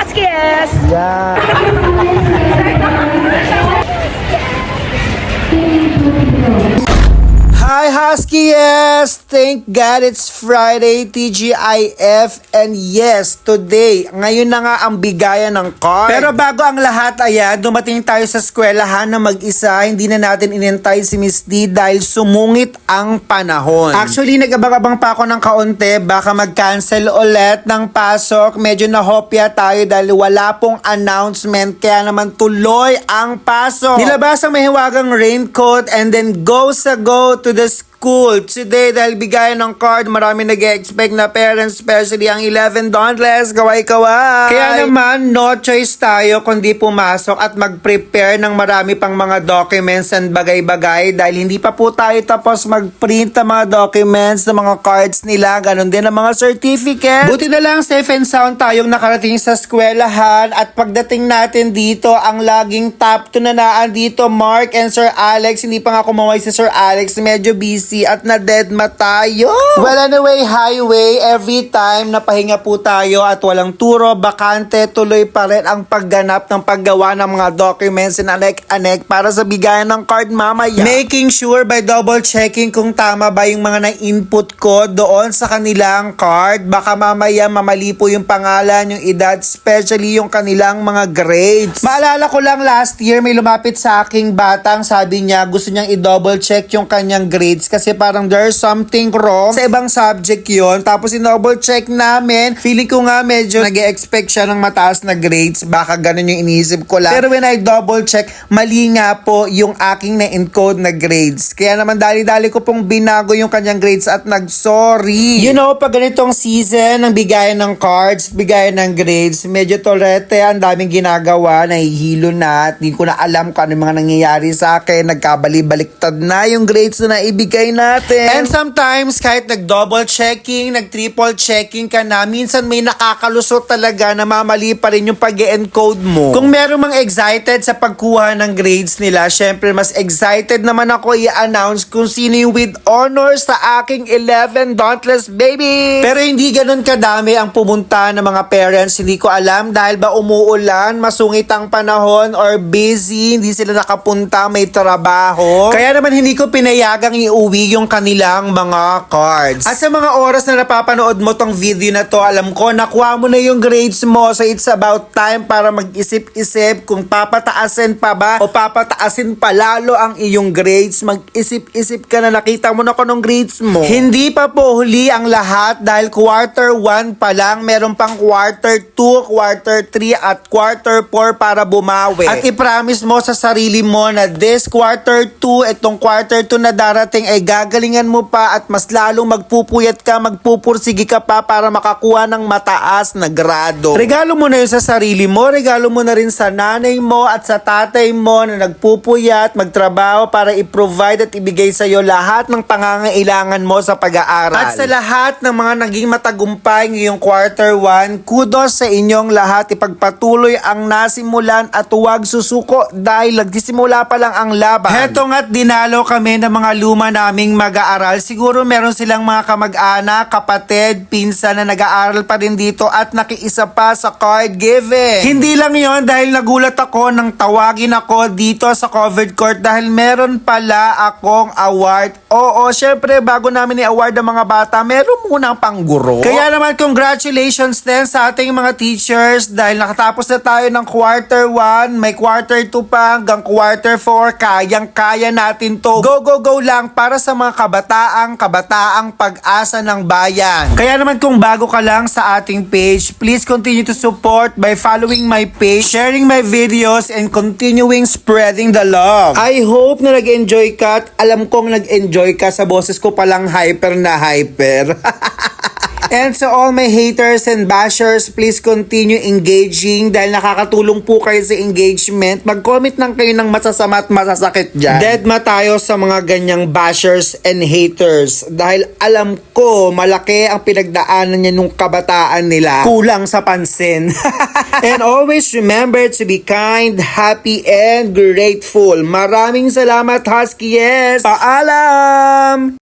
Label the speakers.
Speaker 1: Huskies!
Speaker 2: Yeah. Hi Huskies! Thank God it's Friday, TGIF, and yes, today, ngayon na nga ang bigayan ng card. Pero bago ang lahat, dumating tayo sa eskwelahan na mag-isa, hindi na natin inintay si Miss D dahil sumungit ang panahon. Actually, nag-abang-abang pa ako ng kaunti, baka mag-cancel ulit ng pasok. Medyo nahopya tayo dahil wala pong announcement, kaya naman tuloy ang pasok. Nilabas ang mahiwagang raincoat and then go to the school today dahil bigayan ng card. Marami nag-expect na parents, especially ang 11 dauntless, kaway-kaway. Kaya naman, no choice tayo kundi pumasok at mag-prepare ng marami pang mga documents and bagay-bagay dahil hindi pa po tayo tapos mag-print ng mga documents, ng mga cards nila, ganun din ang mga certificate. Buti na lang safe and sound tayong nakarating sa eskwelahan at pagdating natin dito, ang laging top 2 na naan dito, Mark and Sir Alex. Hindi pa nga kumaway si Sir Alex, medyo busy at na-deadma tayo. Well, anyway, highway, every time napahinga po tayo at walang turo, bakante, tuloy pa rin ang pagganap ng paggawa ng mga documents and anek-anek para sa bigayan ng card mamaya. Making sure by double checking kung tama ba yung mga na-input ko doon sa kanilang card. Baka mamaya mamali po yung pangalan, yung edad, especially yung kanilang mga grades. Maalala ko lang last year may lumapit sa aking batang, sabi niya gusto niyang i-double check yung kanyang grades kasi parang there's something wrong sa ibang subject yon. Tapos in-double check namin, feeling ko nga medyo nag-expect siya ng mataas na grades, baka ganun yung iniisip ko lang. Pero when I double check, mali nga po yung aking na-encode na grades. Kaya naman dali-dali ko pong binago yung kanyang grades at nag-sorry. You know, pag ganitong season ng bigayan ng cards, bigayan ng grades, medyo tolete, ang daming ginagawa, nahihilo na, at di ko na alam kung ano mga nangyayari sa akin, nagkabali-baliktad na yung grades na naibigay natin. And sometimes, kahit nag-double checking, nag-triple checking ka na, minsan may nakakalusot talaga na mamali pa rin yung pag-encode mo. Kung meron mang excited sa pagkuha ng grades nila, syempre mas excited naman ako i-announce kung sino yung with honors sa aking 11 dauntless baby. Pero hindi ganun kadami ang pumunta ng mga parents. Hindi ko alam dahil ba umuulan, masungit ang panahon, or busy, hindi sila nakapunta, may trabaho. Kaya naman hindi ko pinayagang iuwi yung kanilang mga cards. At sa mga oras na napapanood mo tong video na to, alam ko, nakuha mo na yung grades mo. So it's about time para mag-isip-isip kung papataasin pa ba o papataasin pa lalo ang iyong grades. Mag-isip-isip ka na, nakita mo na kung anong grades mo. Hindi pa po huli ang lahat dahil quarter 1 pa lang, meron pang quarter 2, quarter 3 at quarter 4 para bumawi. At i-promise mo sa sarili mo na this quarter 2, itong quarter 2 na darating ay gagalingan mo pa at mas lalong magpupuyat ka, magpupursigi ka pa para makakuha ng mataas na grado. Regalo mo na yun sa sarili mo, regalo mo na rin sa nanay mo at sa tatay mo na nagpupuyat, magtrabaho para i-provide at ibigay sa iyo lahat ng pangangailangan mo sa pag-aaral. At sa lahat ng mga naging matagumpay ngayong quarter 1, kudos sa inyong lahat. Ipagpatuloy ang nasimulan at huwag susuko dahil nagsisimula pa lang ang laban. Heto nga't dinalo kami ng mga luma naming mag-aaral. Siguro meron silang mga kamag-anak, kapatid, pinsan na nag-aaral pa rin dito at nakiisa pa sa card giving. Hindi lang yon dahil nagulat ako nang tawagin ako dito sa covered court dahil meron pala akong award. Oo, syempre bago namin i-award ang mga bata, meron munang pangguro. Kaya naman congratulations din sa ating mga teachers dahil nakatapos na tayo ng quarter 1, may quarter 2 pa hanggang quarter 4, kayang-kaya natin to. Go, go, go lang para sa mga kabataang pag-asa ng bayan. Kaya naman kung bago ka lang sa ating page, please continue to support by following my page, sharing my videos, and continuing spreading the love. I hope na nag-enjoy ka at alam kong nag-enjoy ka sa boses ko palang hyper na hyper. And so all my haters and bashers, please continue engaging dahil nakakatulong po kayo sa engagement. Mag-comment lang kayo ng masasama at masasakit dyan. Deadma tayo sa mga ganyang bashers and haters dahil alam ko malaki ang pinagdaanan niya nung kabataan nila. Kulang sa pansin. And always remember to be kind, happy, and grateful. Maraming salamat, Huskies! Paalam!